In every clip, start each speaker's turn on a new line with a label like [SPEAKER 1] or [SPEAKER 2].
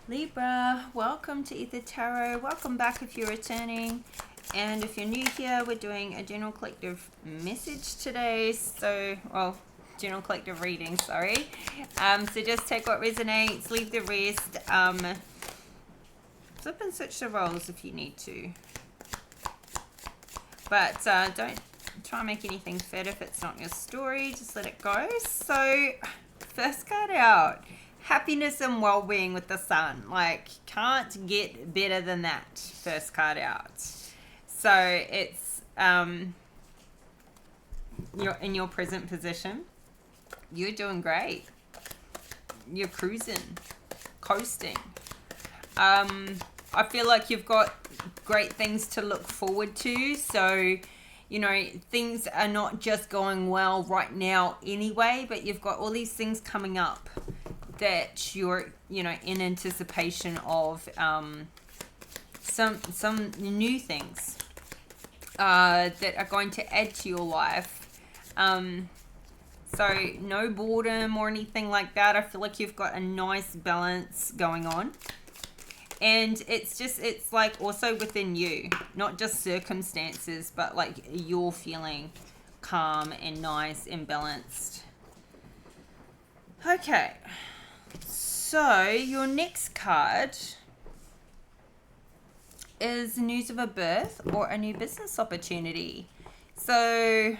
[SPEAKER 1] Libra, welcome to Aether Tarot. Welcome back if you're returning. And if you're new here, we're doing a general collective message today. General collective reading, sorry. So just take what resonates, leave the rest. Flip and switch the roles if you need to. But don't try and make anything fit if it's not your story. Just let it go. So, first card out. Happiness and well-being with the sun. Like, can't get better than that. First card out. So it's you're in your present position. You're doing great. You're cruising, coasting. I feel like you've got great things to look forward to. So, you know, things are not just going well right now anyway, but you've got all these things coming up that you're, you know, in anticipation of some new things that are going to add to your life. So no boredom or anything like that. I feel like you've got a nice balance going on. And it's like also within you, not just circumstances, but like you're feeling calm and nice and balanced. Okay. So your next card is news of a birth or a new business opportunity. So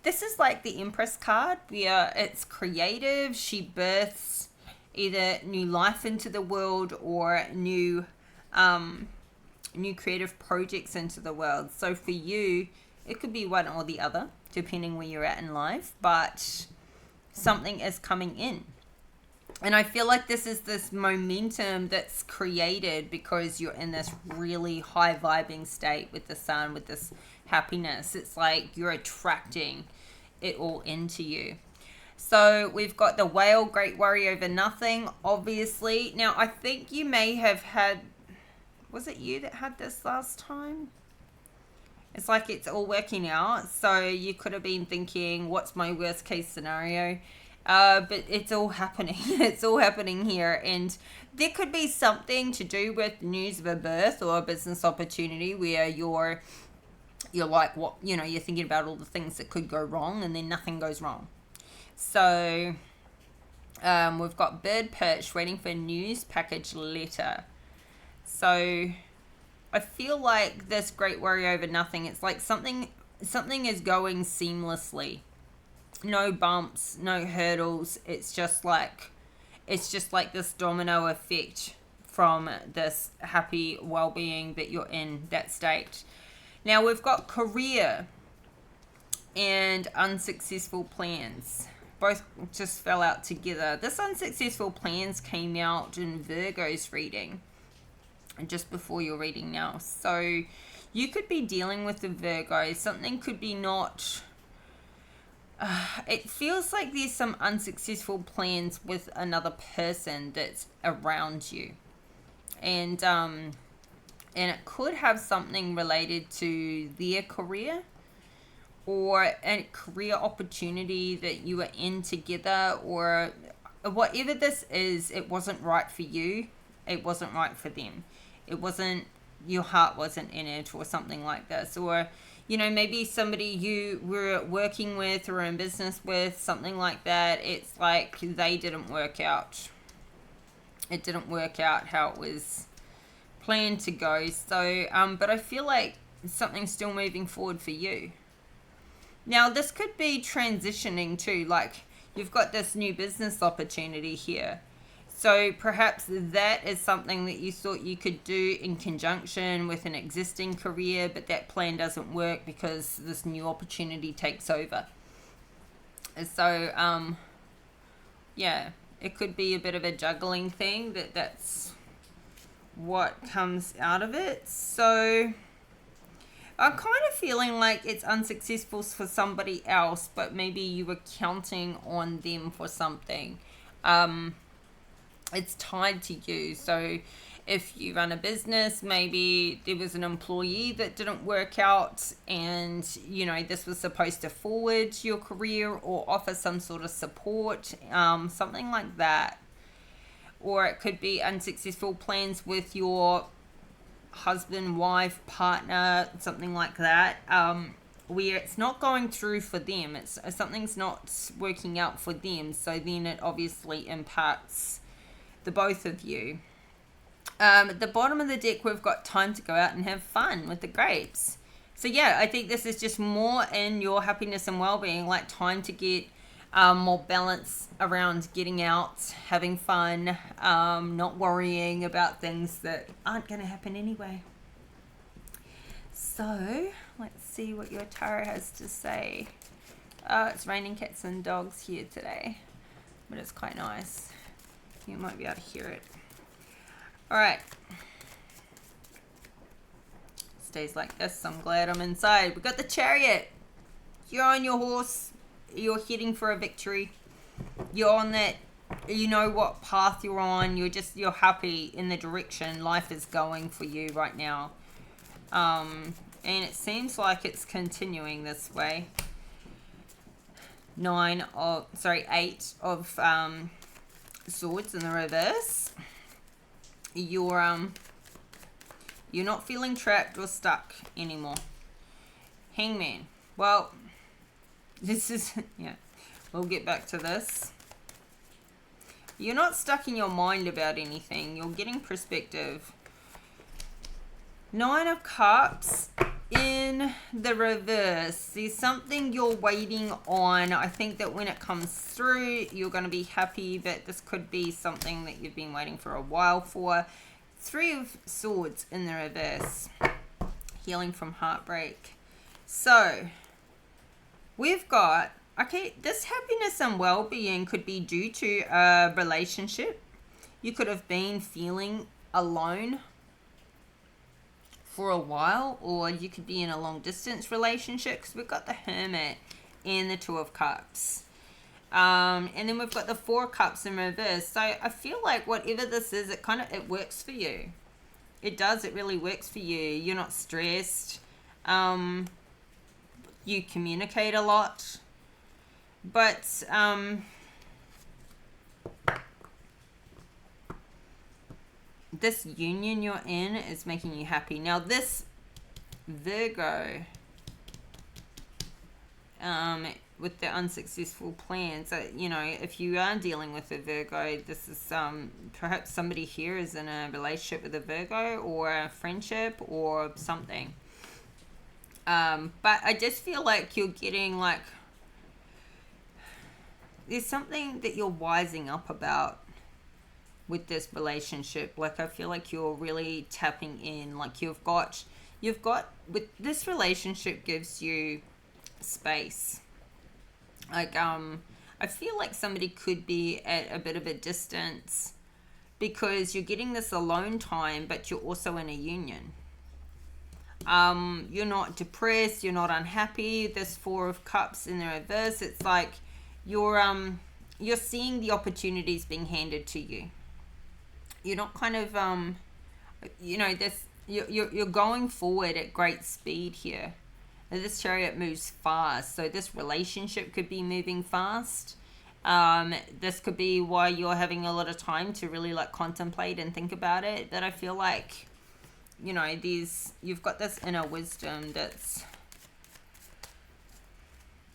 [SPEAKER 1] this is like the Empress card where it's creative. She births either new life into the world or new creative projects into the world. So for you, it could be one or the other, depending where you're at in life, but something is coming in. And I feel like this is this momentum that's created because you're in this really high vibing state with the sun, with this happiness. It's like you're attracting it all into you. So we've got the whale, great worry over nothing, obviously. Now, I think you may have had, was it you that had this last time? It's like it's all working out. So you could have been thinking, what's my worst case scenario? But it's all happening. It's all happening here. And there could be something to do with news of a birth or a business opportunity where you're like, what, you know, you're thinking about all the things that could go wrong and then nothing goes wrong. So we've got bird perch waiting for news package letter. So I feel like this great worry over nothing, it's like something is going seamlessly. No bumps, no hurdles. It's just like this domino effect from this happy well-being that you're in, that state. Now we've got career and unsuccessful plans. Both just fell out together. This unsuccessful plans came out in Virgo's reading just before your reading now. So you could be dealing with the Virgo. Something could be not... it feels like there's some unsuccessful plans with another person that's around you. And it could have something related to their career or a career opportunity that you were in together, or whatever this is. It wasn't right for you. It wasn't right for them. It wasn't, your heart wasn't in it or something like this. Or, you know, maybe somebody you were working with or in business with, something like that. It's like they didn't work out. It didn't work out how it was planned to go. So, but I feel like something's still moving forward for you. Now, this could be transitioning too. Like, you've got this new business opportunity here. So perhaps that is something that you thought you could do in conjunction with an existing career, but that plan doesn't work because this new opportunity takes over. So, yeah, it could be a bit of a juggling thing. That's what comes out of it. So I'm kind of feeling like it's unsuccessful for somebody else, but maybe you were counting on them for something. It's tied to you. So if you run a business, maybe there was an employee that didn't work out and, you know, this was supposed to forward your career or offer some sort of support, something like that. or it could be unsuccessful plans with your husband, wife, partner, something like that, where it's not going through for them. It's something's not working out for them, so then it obviously impacts the both of you. At the bottom of the deck, we've got time to go out and have fun with the grapes. So yeah, I think this is just more in your happiness and well-being, like time to get more balance around getting out, having fun, not worrying about things that aren't going to happen anyway. So let's see what your tarot has to say. It's raining cats and dogs here today, but it's quite nice. You might be able to hear it. All right. Stays like this. I'm glad I'm inside. We got the Chariot. You're on your horse. You're heading for a victory. You're on that. You know what path you're on. You're happy in the direction life is going for you right now. And it seems like it's continuing this way. 8 of Swords in the reverse. You're not feeling trapped or stuck anymore. Hangman. Well, this is, yeah, we'll get back to this. You're not stuck in your mind about anything. You're getting perspective. 9 of Cups in the reverse. There's something you're waiting on. I think that when it comes through, you're going to be happy, but this could be something that you've been waiting for a while for. 3 of Swords in the reverse. Healing from heartbreak. So, we've got, okay, this happiness and well-being could be due to a relationship. You could have been feeling alone for a while, or you could be in a long-distance relationship, because we've got the Hermit and the 2 of Cups. And then we've got the 4 Cups in reverse. So I feel like whatever this is, it works for you. It does. It really works for you. You're not stressed. You communicate a lot. But this union you're in is making you happy. Now this Virgo, with the unsuccessful plans, you know, if you are dealing with a Virgo, this is perhaps somebody here is in a relationship with a Virgo, or a friendship or something. But I just feel like you're getting like, there's something that you're wising up about with this relationship. Like, I feel like you're really tapping in, like you've got with this relationship gives you space. Like, I feel like somebody could be at a bit of a distance because you're getting this alone time, but you're also in a union. You're not depressed, you're not unhappy. This 4 of Cups in the reverse, it's like you're seeing the opportunities being handed to you. You're not kind of you know, this you're going forward at great speed here. Now, this Chariot moves fast, so this relationship could be moving fast. This could be why you're having a lot of time to really like contemplate and think about it. But I feel like, you know, you've got this inner wisdom that's,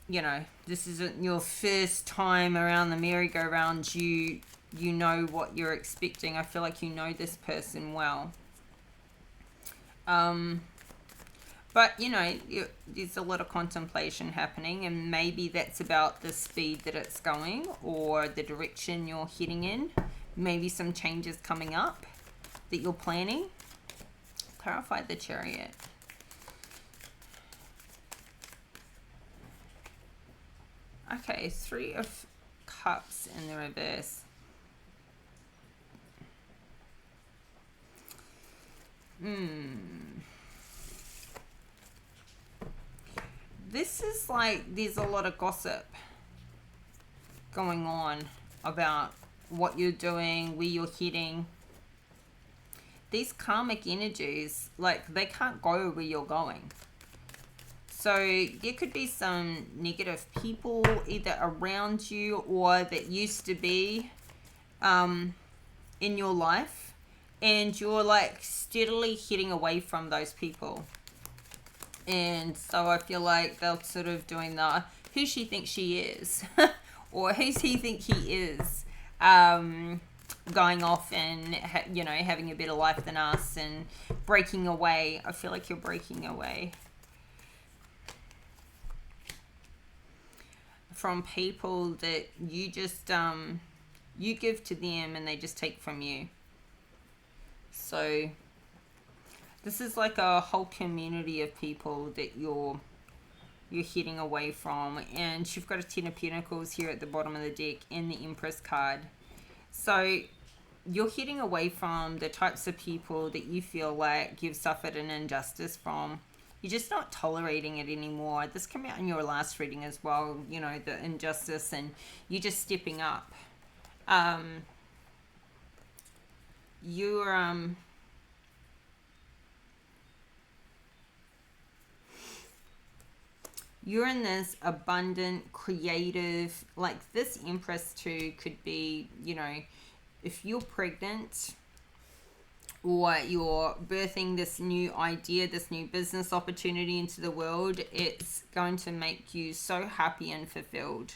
[SPEAKER 1] you know, this isn't your first time around the merry-go-round. You know what you're expecting. I feel like you know this person well. But, you know, there's a lot of contemplation happening, and maybe that's about the speed that it's going or the direction you're heading in. Maybe some changes coming up that you're planning. Clarify the Chariot. Okay, 3 of Cups in the reverse. This is like, there's a lot of gossip going on about what you're doing, where you're heading. These karmic energies, like, they can't go where you're going. So there could be some negative people either around you or that used to be in your life, and you're like steadily heading away from those people. And so I feel like they're sort of doing the who she thinks she is or who's he think he is, going off and having a better life than us and breaking away. I feel like you're breaking away from people that you just you give to them and they just take from you. So this is like a whole community of people that you're heading away from. And you've got a 10 of Pentacles here at the bottom of the deck and the Empress card. So you're heading away from the types of people that you feel like you've suffered an injustice from. You're just not tolerating it anymore. This came out in your last reading as well, the injustice, and you're just stepping up. You're in this abundant, creative, like this Empress too could be, if you're pregnant or you're birthing this new idea, this new business opportunity into the world, it's going to make you so happy and fulfilled.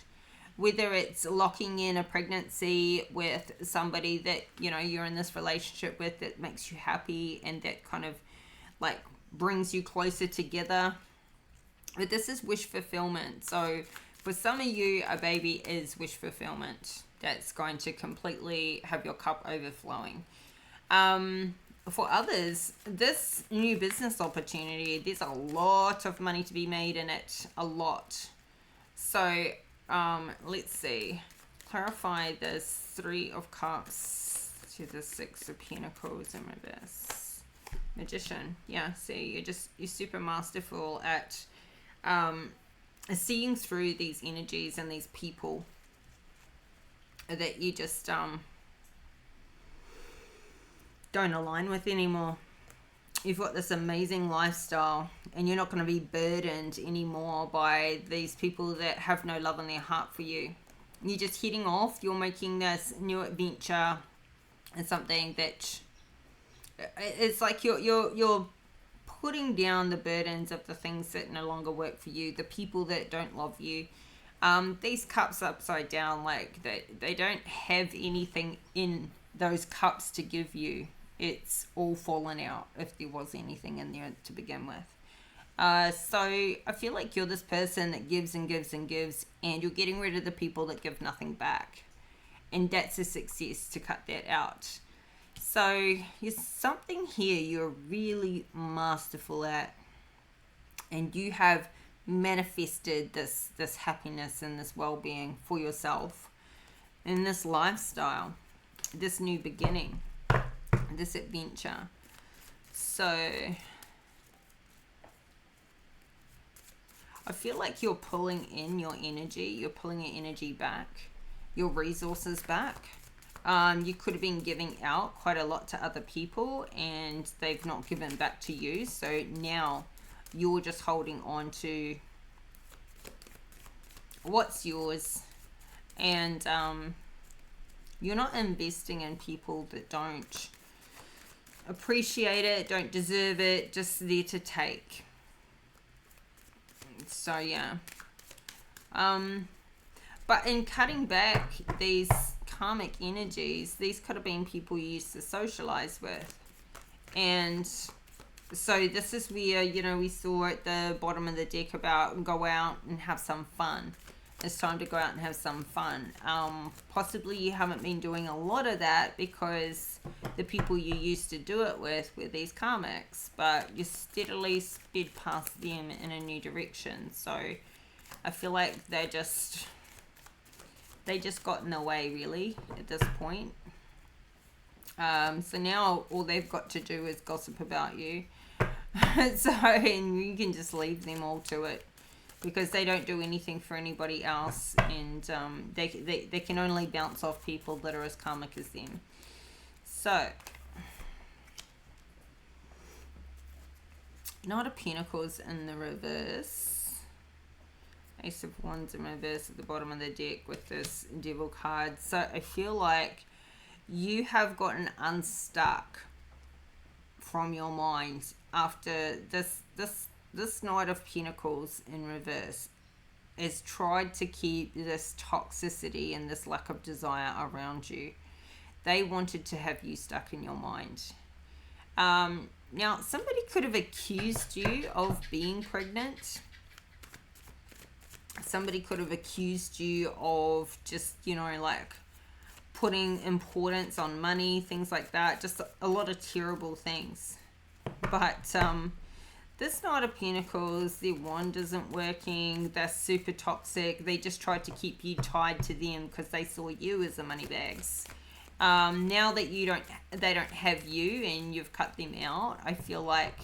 [SPEAKER 1] Whether it's locking in a pregnancy with somebody that, you're in this relationship with that makes you happy and that kind of like brings you closer together. But this is wish fulfillment. So for some of you, a baby is wish fulfillment. That's going to completely have your cup overflowing. For others, this new business opportunity, there's a lot of money to be made in it. A lot. So let's see. Clarify this 3 of Cups to the 6 of Pentacles in reverse. Magician. Yeah, see, you're super masterful at seeing through these energies and these people that you just don't align with anymore. You've got this amazing lifestyle and you're not going to be burdened anymore by these people that have no love in their heart for you. You're just heading off. You're making this new adventure and something that it's like you're putting down the burdens of the things that no longer work for you, the people that don't love you. These cups upside down, like they don't have anything in those cups to give you. It's all fallen out if there was anything in there to begin with. So I feel like you're this person that gives and gives and gives, and you're getting rid of the people that give nothing back. And that's a success to cut that out. So there's something here you're really masterful at, and you have manifested this happiness and this well-being for yourself in this lifestyle, this new beginning, this adventure. So I feel like you're pulling in your energy, you're pulling your energy back, your resources back. You could have been giving out quite a lot to other people and they've not given back to you. So now you're just holding on to what's yours, and you're not investing in people that don't appreciate it, don't deserve it, just there to take. So yeah. But in cutting back these karmic energies, these could have been people you used to socialize with. And so this is where, we saw at the bottom of the deck about go out and have some fun. It's time to go out and have some fun. Possibly you haven't been doing a lot of that because the people you used to do it with were these karmics, but you steadily sped past them in a new direction. So I feel like they just got in the way, really, at this point. So now all they've got to do is gossip about you. And you can just leave them all to it, because they don't do anything for anybody else, and they can only bounce off people that are as karmic as them. So, Knight of Pentacles in the reverse, Ace of Wands in reverse at the bottom of the deck with this Devil card. So I feel like you have gotten unstuck from your mind after this Knight of Pentacles in reverse has tried to keep this toxicity and this lack of desire around you. They wanted to have you stuck in your mind. Now, somebody could have accused you of being pregnant. Somebody could have accused you of just, you know, like putting importance on money, things like that. Just a lot of terrible things. But this Knight of Pentacles, their wand isn't working. They're super toxic. They just tried to keep you tied to them because they saw you as the money bags. Now that they don't have you and you've cut them out, I feel like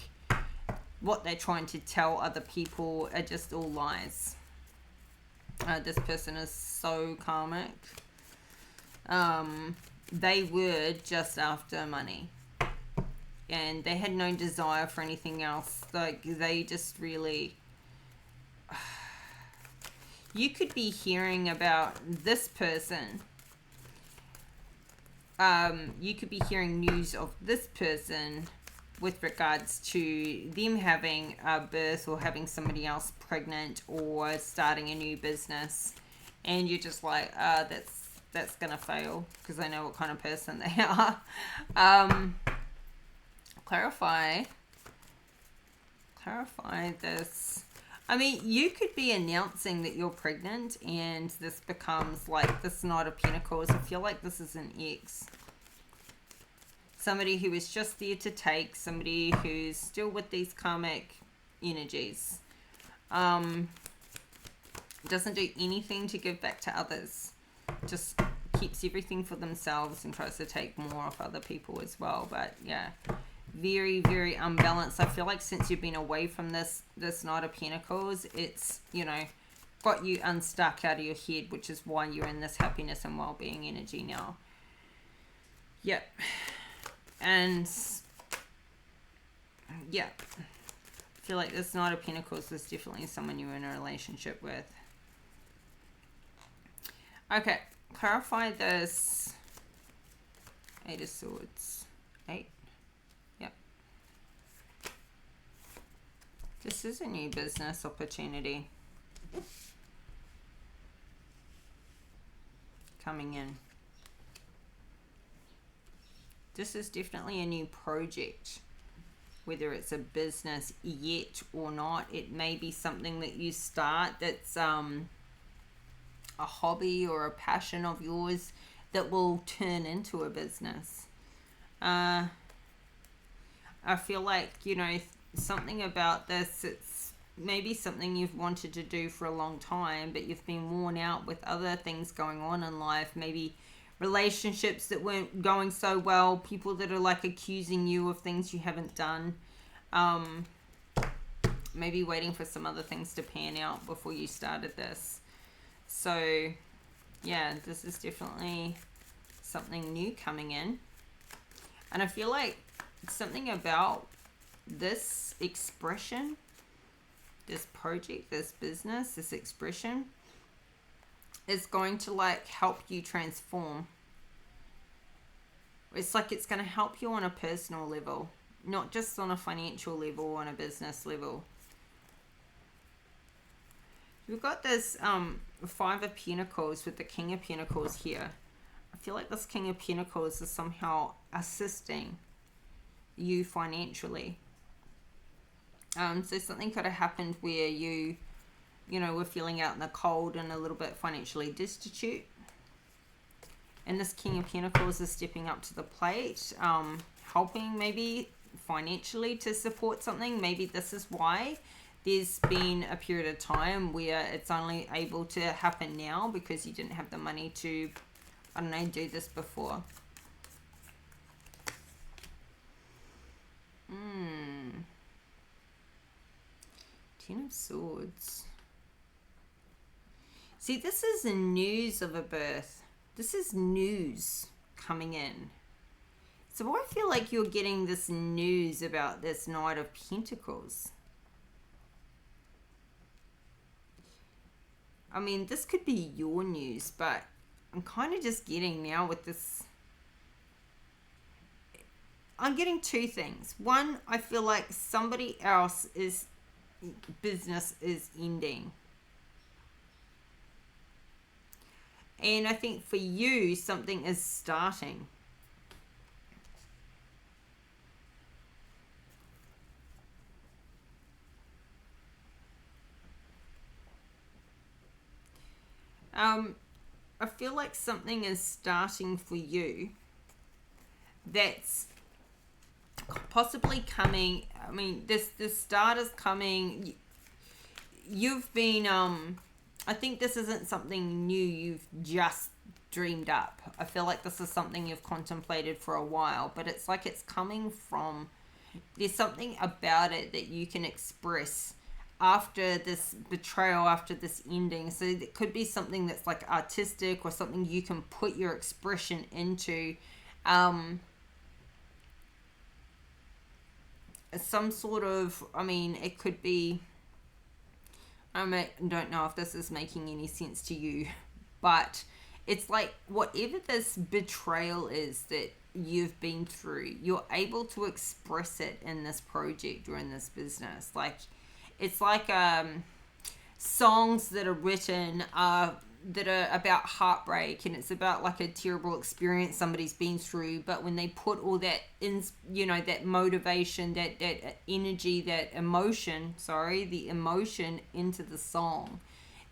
[SPEAKER 1] what they're trying to tell other people are just all lies. This person is so karmic. They were just after money. And they had no desire for anything else. Like, they just really... You could be hearing about this person. You could be hearing news of this person with regards to them having a birth or having somebody else pregnant or starting a new business. And you're just like, that's going to fail because I know what kind of person they are. Clarify this. I mean, you could be announcing that you're pregnant and this becomes like this Knight of Pentacles. I feel like this is an ex. Somebody who is just there to take. Somebody who's still with these karmic energies. Doesn't do anything to give back to others. Just keeps everything for themselves and tries to take more off other people as well. But yeah. Very, very unbalanced. I feel like since you've been away from this Knight of Pentacles, it's, you know, got you unstuck out of your head, which is why you're in this happiness and well-being energy now. Yep. And, yeah. I feel like this Knight of Pentacles is definitely someone you're in a relationship with. Okay. Clarify this. 8 of Swords. 8. This is a new business opportunity coming in. This is definitely a new project. Whether it's a business yet or not, it may be something that you start that's a hobby or a passion of yours that will turn into a business. I feel like, you know, something about this, it's maybe something you've wanted to do for a long time, but you've been worn out with other things going on in life, maybe relationships that weren't going so well, people that are like accusing you of things you haven't done, maybe waiting for some other things to pan out before you started this. So yeah, this is definitely something new coming in, and I feel like something about this expression, this project, this business, this expression is going to like help you transform. It's like it's going to help you on a personal level, not just on a financial level or on a business level. We've got this 5 of Pentacles with the King of Pentacles here. I feel like this King of Pentacles is somehow assisting you financially. So something could have happened where you know, were feeling out in the cold and a little bit financially destitute. And this King of Pentacles is stepping up to the plate, helping maybe financially to support something. Maybe this is why there's been a period of time where it's only able to happen now because you didn't have the money to, I don't know, do this before. Ten of Swords. See, this is the news of a birth. This is news coming in. So I feel like you're getting this news about this Knight of Pentacles. I mean, this could be your news, but I'm kind of just getting now with this I'm getting two things. One, I feel like somebody else's business is ending. And I think for you, something is starting. I feel like something is starting for you that's possibly coming. I mean, this start is coming. You've been I think this isn't something new you've just dreamed up. I feel like this is something you've contemplated for a while, but it's like it's coming from, there's something about it that you can express after this betrayal, after this ending. So it could be something that's like artistic or something you can put your expression into. Some sort of, I mean, it could be, I don't know if this is making any sense to you, but it's like whatever this betrayal is that you've been through, you're able to express it in this project or in this business. Like, it's like songs that are written that are about heartbreak, and it's about like a terrible experience somebody's been through, but when they put all that in, you know, that motivation, that energy, that emotion, the emotion into the song,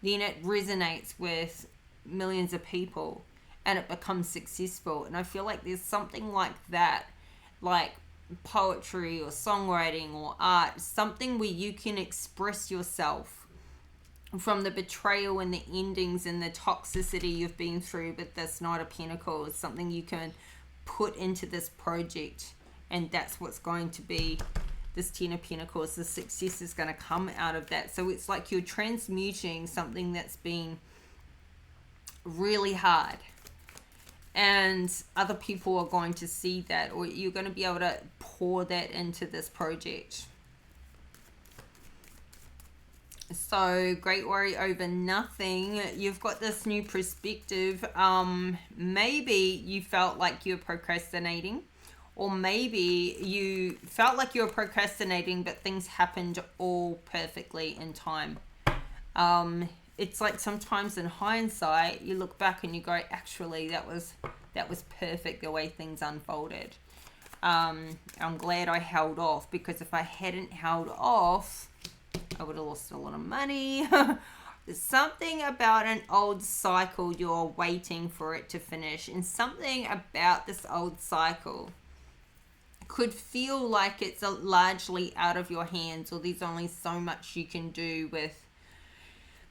[SPEAKER 1] then it resonates with millions of people and it becomes successful. And I feel like there's something like that, like poetry or songwriting or art, something where you can express yourself from the betrayal and the endings and the toxicity you've been through. But this Knight of Pentacles, something you can put into this project, and that's what's going to be this Ten of Pentacles. The success is going to come out of that. So it's like you're transmuting something that's been really hard, and other people are going to see that, or you're going to be able to pour that into this project. So, great worry over nothing. You've got this new perspective. Maybe you felt like you were procrastinating, or maybe you felt like you were procrastinating, but things happened all perfectly in time. It's like sometimes in hindsight, you look back and you go, actually, that was perfect the way things unfolded. I'm glad I held off, because if I hadn't held off, I would have lost a lot of money. There's something about an old cycle, you're waiting for it to finish. And something about this old cycle could feel like it's largely out of your hands, or there's only so much you can do with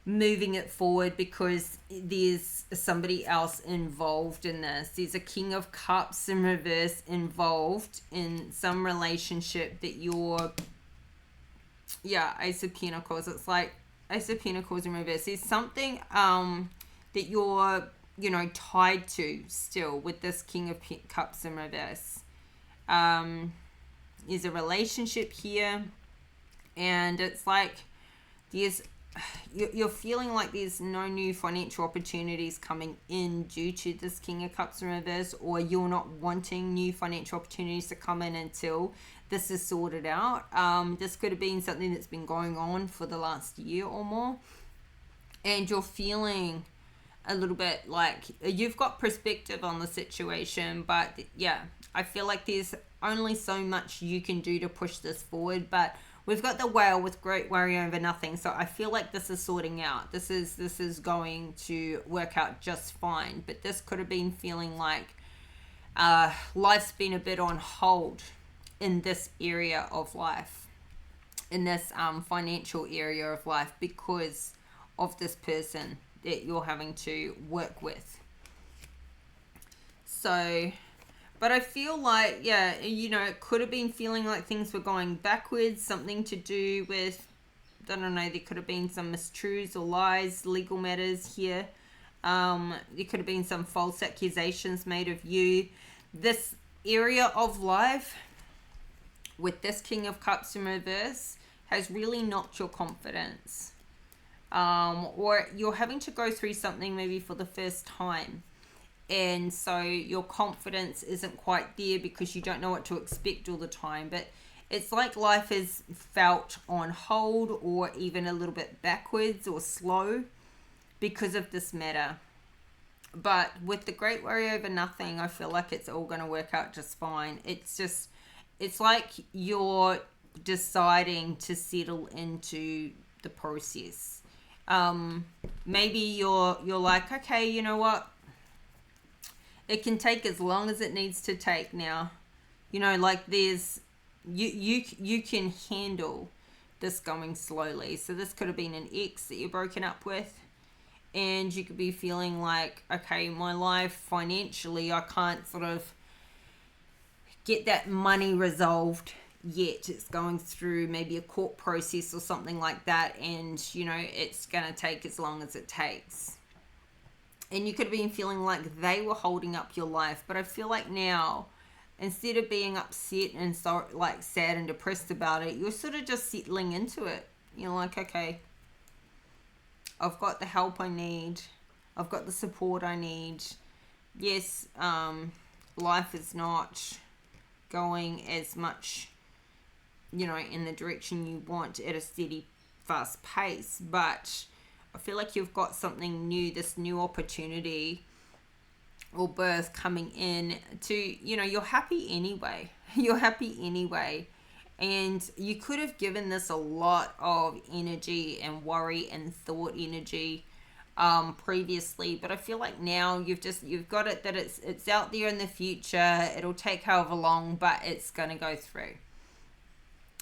[SPEAKER 1] moving it forward, because there's somebody else involved in this. There's a King of Cups in reverse involved in some relationship that you're, Ace of Pentacles. It's like Ace of Pentacles in reverse. There's something that you're, tied to still with this King of Cups in reverse. There's a relationship here, and it's like you're feeling like there's no new financial opportunities coming in due to this King of Cups in reverse, or you're not wanting new financial opportunities to come in until this is sorted out. This could have been something that's been going on for the last year or more, and you're feeling a little bit like you've got perspective on the situation, but I feel like there's only so much you can do to push this forward. But we've got the Whale with great worry over nothing, so I feel like this is sorting out. This is going to work out just fine. But this could have been feeling like life's been a bit on hold in this area of life, in this financial area of life, because of this person that you're having to work with. So, but I feel like, it could have been feeling like things were going backwards, something to do with, I don't know, there could have been some mistruths or lies, legal matters here. There could have been some false accusations made of you. This area of life with this King of Cups in reverse has really knocked your confidence. Or you're having to go through something maybe for the first time, and so your confidence isn't quite there because you don't know what to expect all the time. But it's like life is felt on hold or even a little bit backwards or slow because of this matter. But with the great worry over nothing, I feel like it's all going to work out just fine. It's like you're deciding to settle into the process. Maybe you're like, okay, you know what? It can take as long as it needs to take now. You know, like there's you can handle this going slowly. So this could have been an ex that you're broken up with, and you could be feeling like, okay, my life financially, I can't sort of get that money resolved yet. It's going through maybe a court process or something like that, and you know, it's gonna take as long as it takes. And you could have been feeling like they were holding up your life. But I feel like now, instead of being upset and so like sad and depressed about it, you're sort of just settling into it. You're like, okay, I've got the help I need. I've got the support I need. Yes, life is not going as much, you know, in the direction you want at a steady, fast pace. But I feel like you've got something new, this new opportunity or birth coming in to, you know, you're happy anyway. You're happy anyway. And you could have given this a lot of energy and worry and thought energy previously, but I feel like now you've got it that it's out there in the future. It'll take however long, but it's going to go through.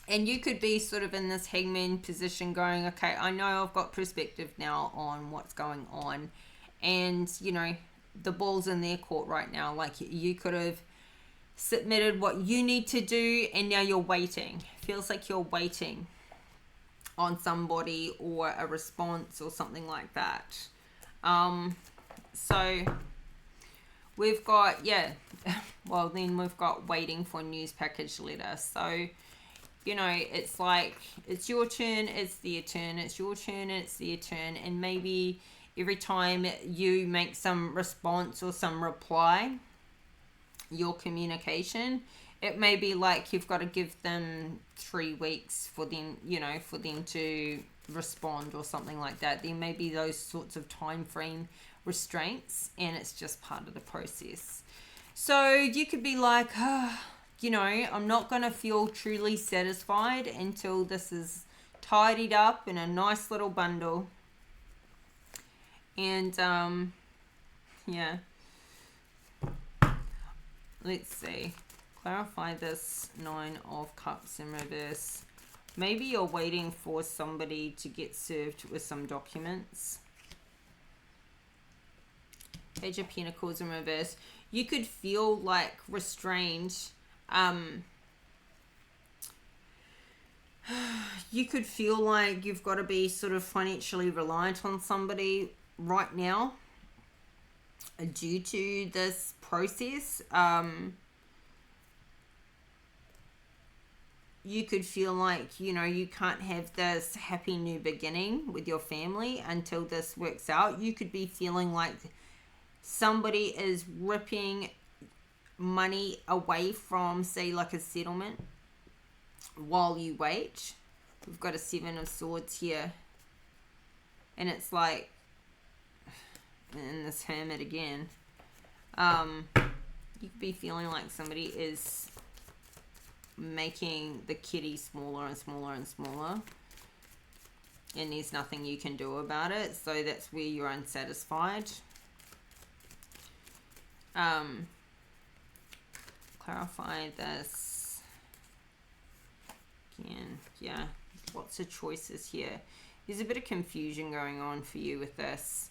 [SPEAKER 1] And you could be sort of in this hangman position going, okay, I know I've got perspective now on what's going on. And, you know, the ball's in their court right now. Like, you could have submitted what you need to do, and now you're waiting. Feels like you're waiting on somebody or a response or something like that. So we've got, well, then we've got waiting for news package letter. So, you know, it's like, it's your turn, it's their turn, it's your turn, it's their turn. And maybe every time you make some response or some reply, your communication, it may be like you've got to give them 3 weeks for them, you know, for them to respond or something like that. There may be those sorts of time frame restraints, and it's just part of the process. So you could be like, you know, I'm not going to feel truly satisfied until this is tidied up in a nice little bundle. And, yeah. Let's see. Clarify this 9 of Cups in reverse. Maybe you're waiting for somebody to get served with some documents. Page of Pentacles in reverse. You could feel like restrained. You could feel like you've got to be sort of financially reliant on somebody right now due to this process. You could feel like, you know, you can't have this happy new beginning with your family until this works out. You could be feeling like somebody is ripping money away from, say, like a settlement while you wait. We've got a 7 of Swords here, and it's like, and this Hermit again. You could be feeling like somebody is making the kitty smaller and smaller and smaller, and there's nothing you can do about it. So that's where you're unsatisfied. Clarify this again. Yeah, lots of choices here. There's a bit of confusion going on for you with this.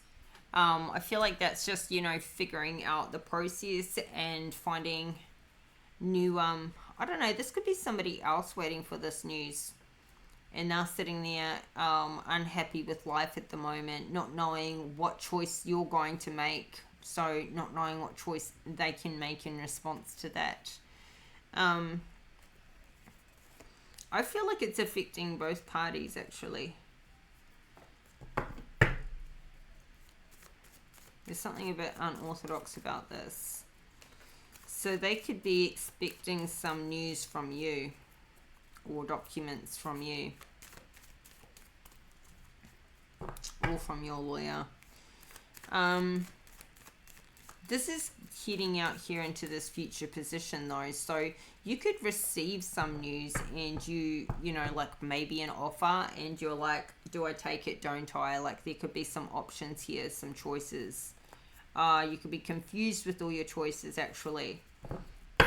[SPEAKER 1] I feel like that's just, you know, figuring out the process and finding new, I don't know, this could be somebody else waiting for this news, and they're sitting there unhappy with life at the moment, not knowing what choice you're going to make. So not knowing what choice they can make in response to that. I feel like it's affecting both parties, actually. There's something a bit unorthodox about this. So they could be expecting some news from you or documents from you or from your lawyer. This is heading out here into this future position though. So you could receive some news and you know, like maybe an offer and you're like, do I take it? Don't I? Like there could be some options here, some choices. You could be confused with all your choices actually.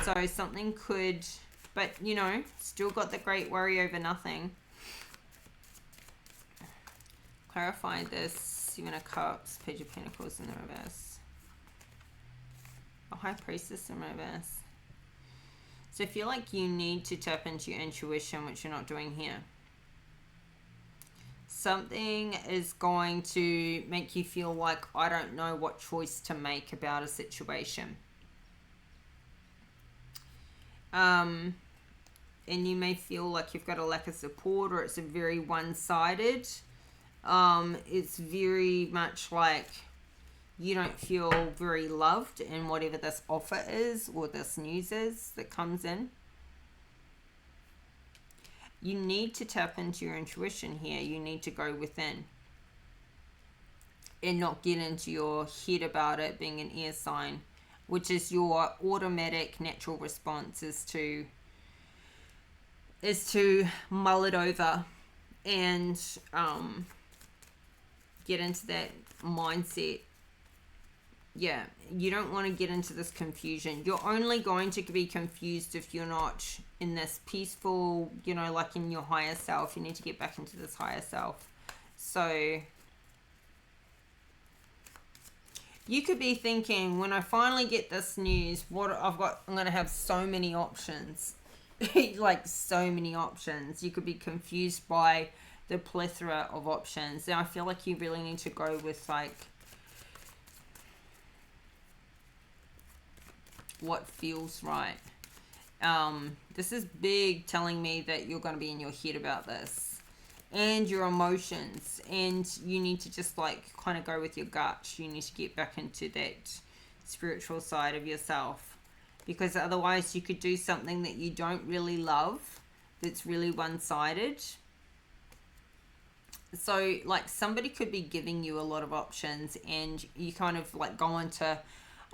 [SPEAKER 1] So something could, but you know, still got the great worry over nothing. Clarify this. Seven of Cups, Page of Pentacles in the reverse. A High Priestess in reverse. So I feel like you need to tap into your intuition, which you're not doing here. Something is going to make you feel like I don't know what choice to make about a situation. And you may feel like you've got a lack of support or it's a very one-sided. It's very much like you don't feel very loved in whatever this offer is or this news is that comes in. You need to tap into your intuition here. You need to go within and not get into your head about it being an air sign, which is your automatic natural response is to mull it over and get into that mindset. Yeah, you don't want to get into this confusion. You're only going to be confused if you're not in this peaceful, you know, like in your higher self. You need to get back into this higher self. So you could be thinking, when I finally get this news, what I'm going to have so many options. Like so many options. You could be confused by the plethora of options. Now I feel like you really need to go with like what feels right. This is big, telling me that you're going to be in your head about this and your emotions, and you need to just like kind of go with your gut. You need to get back into that spiritual side of yourself, because otherwise you could do something that you don't really love, that's really one-sided. So like somebody could be giving you a lot of options and you kind of like go into,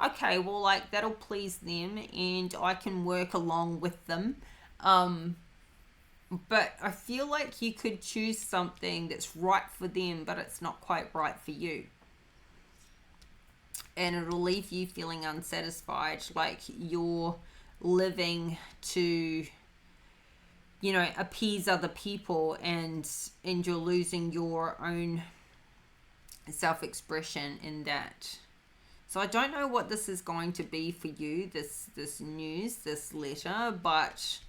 [SPEAKER 1] okay, well, like that'll please them and I can work along with them. But I feel like you could choose something that's right for them, but it's not quite right for you. And it'll leave you feeling unsatisfied, like you're living to, you know, appease other people and you're losing your own self-expression in that. So I don't know what this is going to be for you, this news, this letter, but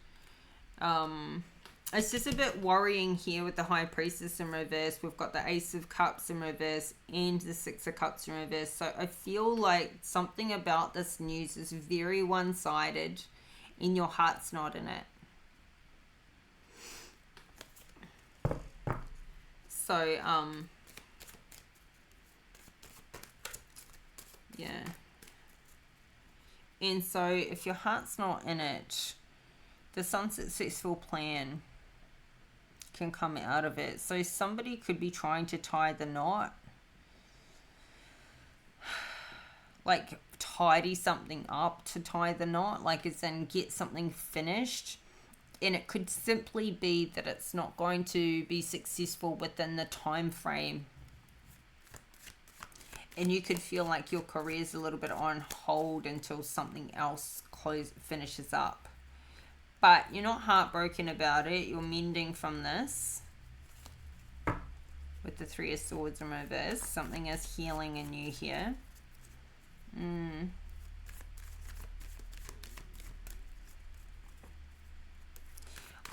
[SPEAKER 1] it's just a bit worrying here with the High Priestess in reverse. We've got the Ace of Cups in reverse and the Six of Cups in reverse. So I feel like something about this news is very one-sided and your heart's not in it. So, yeah. And so if your heart's not in it, this unsuccessful plan can come out of it. So somebody could be trying to tie the knot, like tidy something up to tie the knot, like it's in get something finished. And it could simply be that it's not going to be successful within the time frame. And you could feel like your career's a little bit on hold until something else finishes up. But you're not heartbroken about it. You're mending from this. With the Three of Swords in reverse. Something is healing in you here.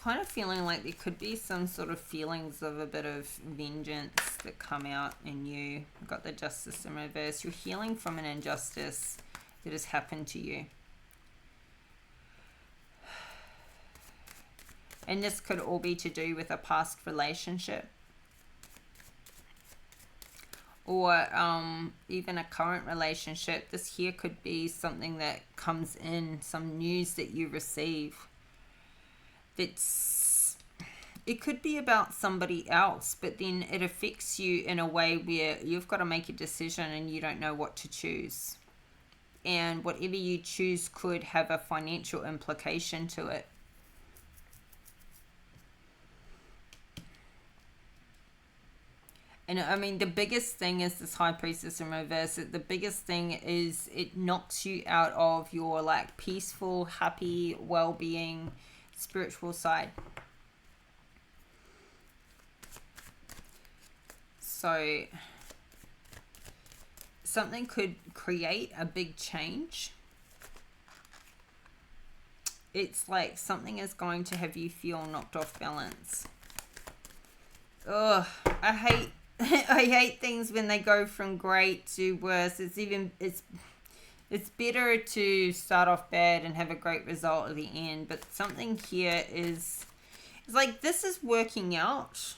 [SPEAKER 1] Kind of feeling like there could be some sort of feelings of a bit of vengeance that come out in you. You've got the Justice in reverse. You're healing from an injustice that has happened to you. And this could all be to do with a past relationship. or even a current relationship. This here could be something that comes in, some news that you receive. It could be about somebody else, but then it affects you in a way where you've got to make a decision and you don't know what to choose. And whatever you choose could have a financial implication to it. And I mean, the biggest thing is this High Priestess in reverse. The biggest thing is it knocks you out of your like peaceful, happy, well-being, spiritual side. So something could create a big change. It's like something is going to have you feel knocked off balance. Ugh, I hate I hate things when they go from great to worse. It's better to start off bad and have a great result at the end. But something here is like this is working out.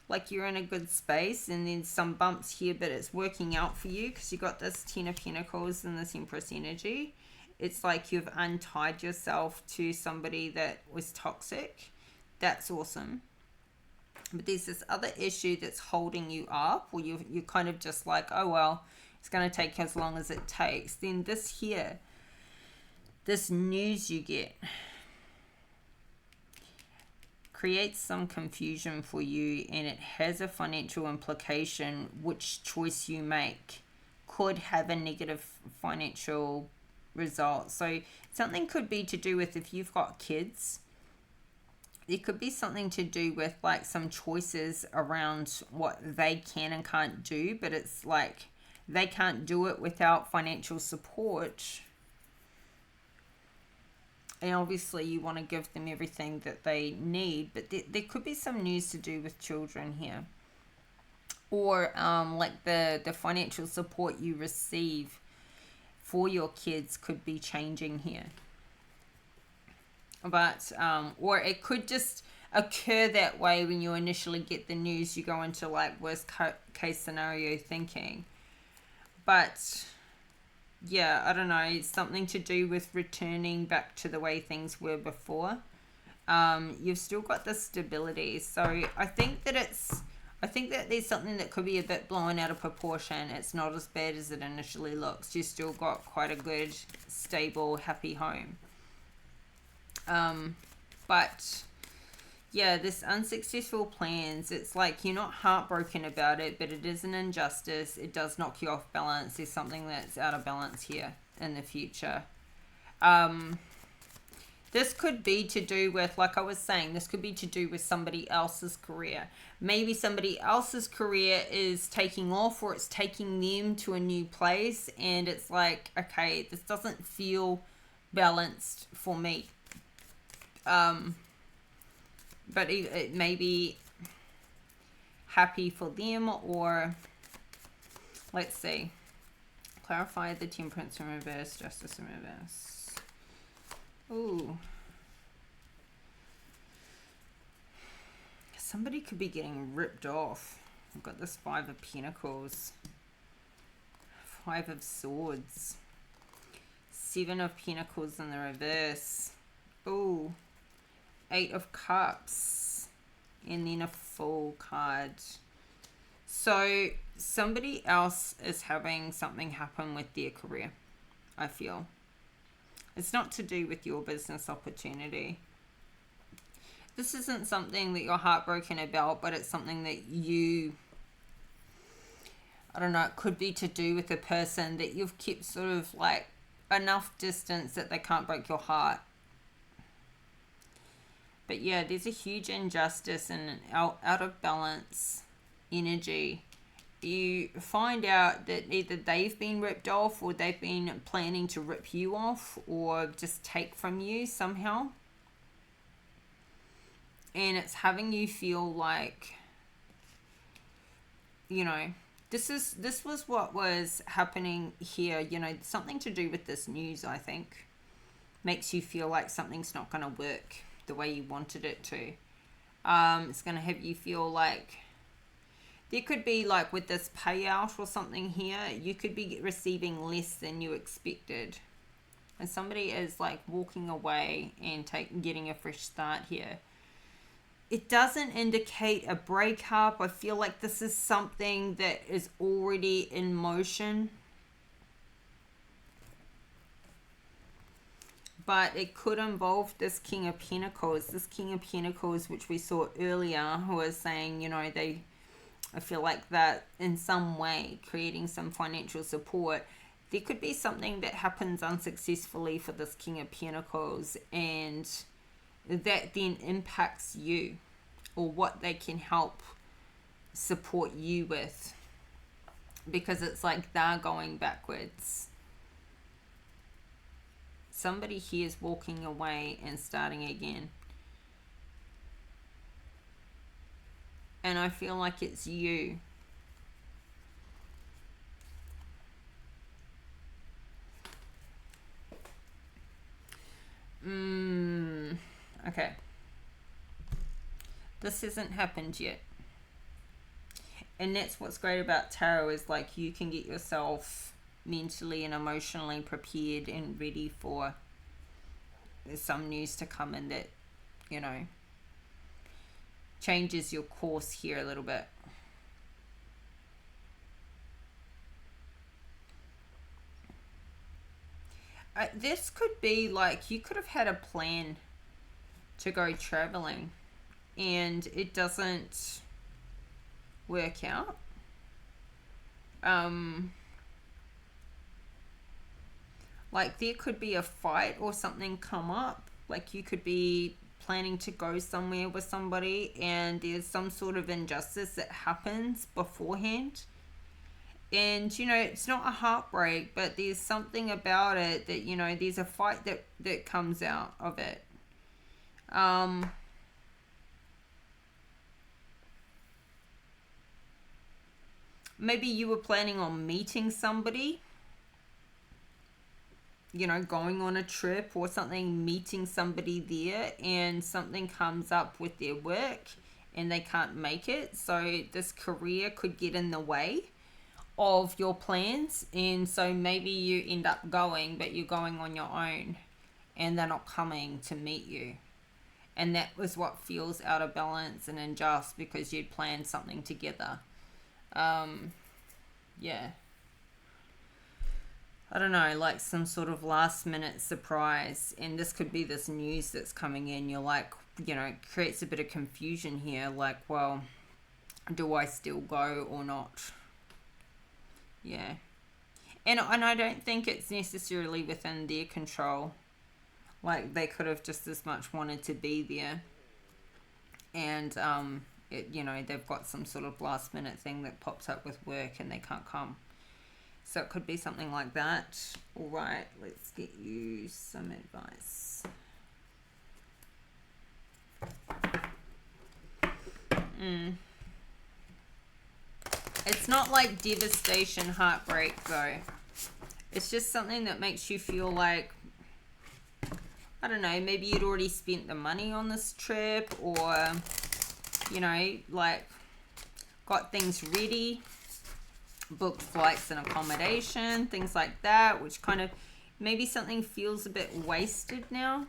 [SPEAKER 1] Like you're in a good space, and then some bumps here, but it's working out for you because you got this Ten of Pentacles and this Empress energy. It's like you've untied yourself to somebody that was toxic. That's awesome. But there's this other issue that's holding you up, or you're kind of just like, oh, well, it's going to take as long as it takes. Then this here, this news you get, creates some confusion for you, and it has a financial implication. Which choice you make could have a negative financial result. So something could be to do with if you've got kids. It could be something to do with like some choices around what they can and can't do, but it's like they can't do it without financial support. And obviously you want to give them everything that they need, but there could be some news to do with children here. Or like the financial support you receive for your kids could be changing here. But or it could just occur that way when you initially get the news. You go into like worst case scenario thinking. But yeah, I don't know, it's something to do with returning back to the way things were before. You've still got the stability. So I think that there's something that could be a bit blown out of proportion. It's not as bad as it initially looks. You still got quite a good, stable, happy home. But yeah, this unsuccessful plans, it's like you're not heartbroken about it, but it is an injustice. It does knock you off balance. There's something that's out of balance here in the future. This could be to do with, like I was saying, this could be to do with somebody else's career. Maybe somebody else's career is taking off, or it's taking them to a new place, and it's like, okay, this doesn't feel balanced for me. But it may be happy for them, or let's see. Clarify the Temperance in reverse, Justice in reverse. Ooh. Somebody could be getting ripped off. I've got this Five of Pentacles. Five of Swords. Seven of Pentacles in the reverse. Ooh. Eight of Cups. And then a Fool card. So somebody else is having something happen with their career, I feel. It's not to do with your business opportunity. This isn't something that you're heartbroken about, but it's something that you, I don't know, it could be to do with a person that you've kept sort of like enough distance that they can't break your heart. But yeah, there's a huge injustice and out of balance energy. You find out that either they've been ripped off, or they've been planning to rip you off, or just take from you somehow. And it's having you feel like, you know, this was what was happening here. You know, something to do with this news, I think, makes you feel like something's not going to work the way you wanted it to. It's going to have you feel like There could be like with this payout or something here, you could be receiving less than you expected. And somebody is like walking away and getting a fresh start here. It doesn't indicate a breakup. I feel like this is something that is already in motion. But it could involve this King of Pentacles. This King of Pentacles, which we saw earlier, who was saying, you know, I feel like that in some way creating some financial support. There could be something that happens unsuccessfully for this King of Pentacles, and that then impacts you, or what they can help support you with, because it's like they're going backwards. Somebody here is walking away and starting again. And I feel like it's you. Okay. This hasn't happened yet. And that's what's great about tarot, is like you can get yourself mentally and emotionally prepared and ready for some news to come in that, you know, changes your course here a little bit. This could be like you could have had a plan to go traveling and it doesn't work out. Like there could be a fight or something come up. Like you could be planning to go somewhere with somebody and there's some sort of injustice that happens beforehand. And, you know, it's not a heartbreak, but there's something about it that, you know, there's a fight that comes out of it. Maybe you were planning on meeting somebody, you know, going on a trip or something, meeting somebody there, and something comes up with their work and they can't make it. So this career could get in the way of your plans, and so maybe you end up going, but you're going on your own and they're not coming to meet you, and that was what feels out of balance and unjust because you'd planned something together. Yeah, I don't know, like some sort of last minute surprise, and this could be this news that's coming in. You're like, you know, it creates a bit of confusion here, like, well, do I still go or not? Yeah. And I don't think it's necessarily within their control. Like, they could have just as much wanted to be there. And, you know, they've got some sort of last minute thing that pops up with work and they can't come. So it could be something like that. All right, let's get you some advice. It's not like devastation, heartbreak, though. It's just something that makes you feel like, I don't know, maybe you'd already spent the money on this trip, or, you know, like, got things ready, booked flights and accommodation, things like that, which kind of, maybe something feels a bit wasted now.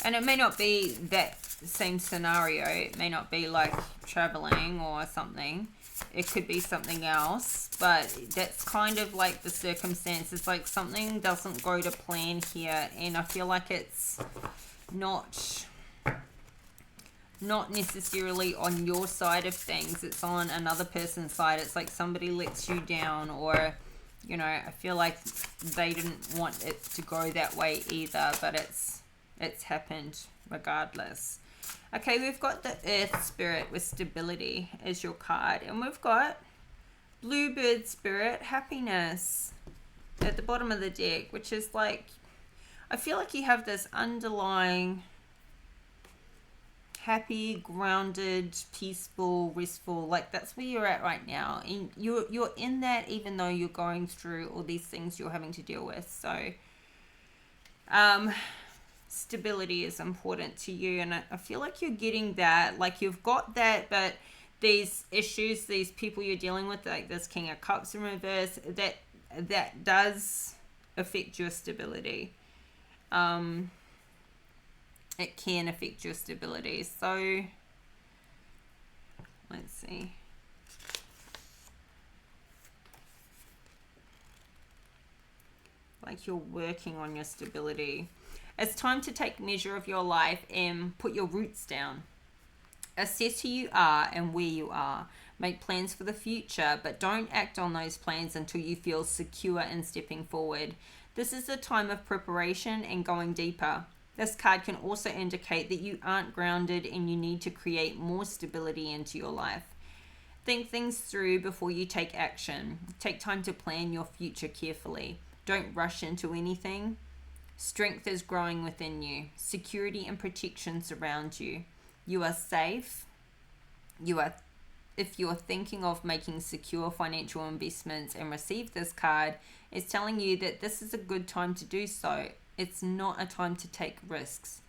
[SPEAKER 1] And it may not be that same scenario. It may not be like traveling or something. It could be something else. But that's kind of like the circumstances. Like something doesn't go to plan here. And I feel like it's not necessarily on your side of things. It's on another person's side. It's like somebody lets you down, or, you know, I feel like they didn't want it to go that way either. But it's happened regardless. Okay, we've got the Earth Spirit with stability as your card, and we've got Bluebird Spirit, happiness at the bottom of the deck, which is like, I feel like you have this underlying happy, grounded, peaceful, restful, like that's where you're at right now, and you're in that even though you're going through all these things you're having to deal with. So Stability is important to you, and I feel like you're getting that. Like you've got that, but these issues, these people you're dealing with, like this King of Cups in reverse, that does affect your stability. It can affect your stability. So let's see. Like you're working on your stability. It's time to take measure of your life and put your roots down. Assess who you are and where you are. Make plans for the future, but don't act on those plans until you feel secure in stepping forward. This is a time of preparation and going deeper. This card can also indicate that you aren't grounded and you need to create more stability into your life. Think things through before you take action. Take time to plan your future carefully. Don't rush into anything. Strength is growing within you. Security and protection surround you. You are safe. If you're thinking of making secure financial investments and receive this card, it's telling you that this is a good time to do so. It's not a time to take risks.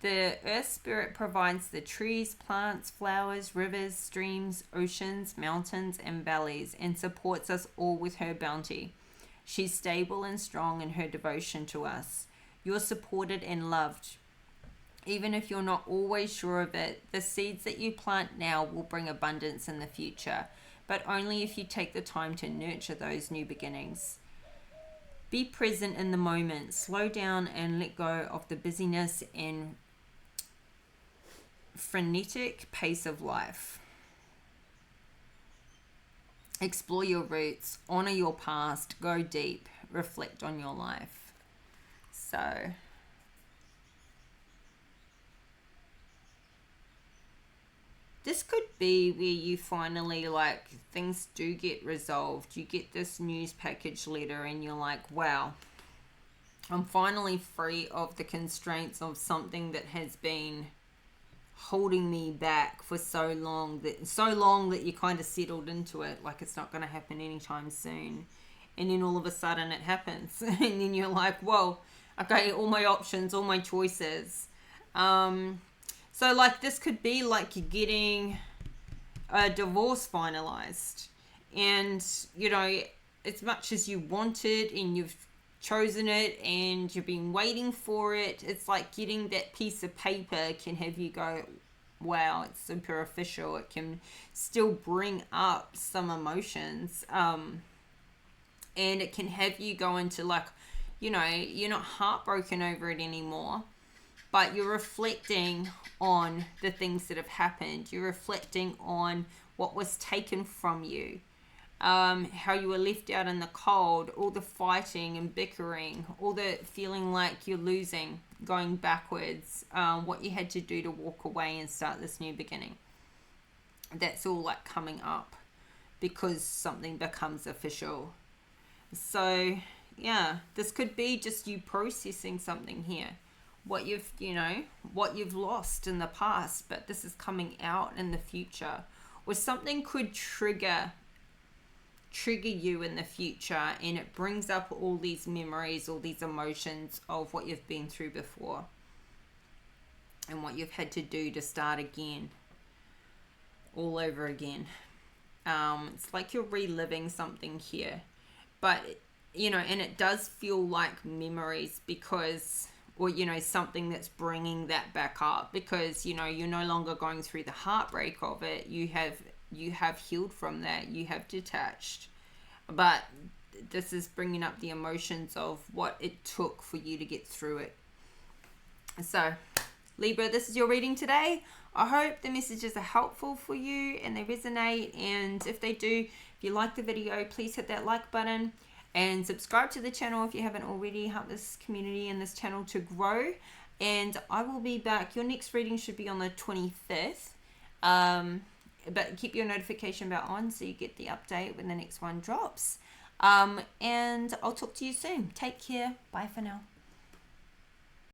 [SPEAKER 1] The Earth Spirit provides the trees, plants, flowers, rivers, streams, oceans, mountains, and valleys, and supports us all with her bounty. She's stable and strong in her devotion to us. You're supported and loved. Even if you're not always sure of it, the seeds that you plant now will bring abundance in the future, but only if you take the time to nurture those new beginnings. Be present in the moment. Slow down and let go of the busyness and frenetic pace of life. Explore your roots, honor your past, go deep, reflect on your life. So this could be where you finally, like, things do get resolved. You get this news package letter and you're like, wow, I'm finally free of the constraints of something that has been holding me back for so long that you kind of settled into it, like it's not going to happen anytime soon, and then all of a sudden it happens and then you're like, whoa, okay, all my options, all my choices. So like this could be like you're getting a divorce finalized, and you know, as much as you wanted and you've chosen it and you've been waiting for it, it's like getting that piece of paper can have you go, wow, it's super official. It can still bring up some emotions, and it can have you go into, like, you know, you're not heartbroken over it anymore, but you're reflecting on the things that have happened. You're reflecting on what was taken from you. How you were left out in the cold, all the fighting and bickering, all the feeling like you're losing, going backwards, what you had to do to walk away and start this new beginning. That's all like coming up because something becomes official. So yeah, this could be just you processing something here, what you've lost in the past, but this is coming out in the future, or something could trigger you in the future, and it brings up all these memories, all these emotions of what you've been through before and what you've had to do to start again, all over again. It's like you're reliving something here, but you know, and it does feel like memories because, or you know, something that's bringing that back up, because you know, you're no longer going through the heartbreak of it. You have healed from that, you have detached, but this is bringing up the emotions of what it took for you to get through it. So Libra, this is your reading today. I hope the messages are helpful for you and they resonate, and if they do, if you like the video, please hit that like button and subscribe to the channel if you haven't already. Help this community and this channel to grow, and I will be back. Your next reading should be on the 25th, but keep your notification bell on so you get the update when the next one drops, and I'll talk to you soon. Take care. Bye for now.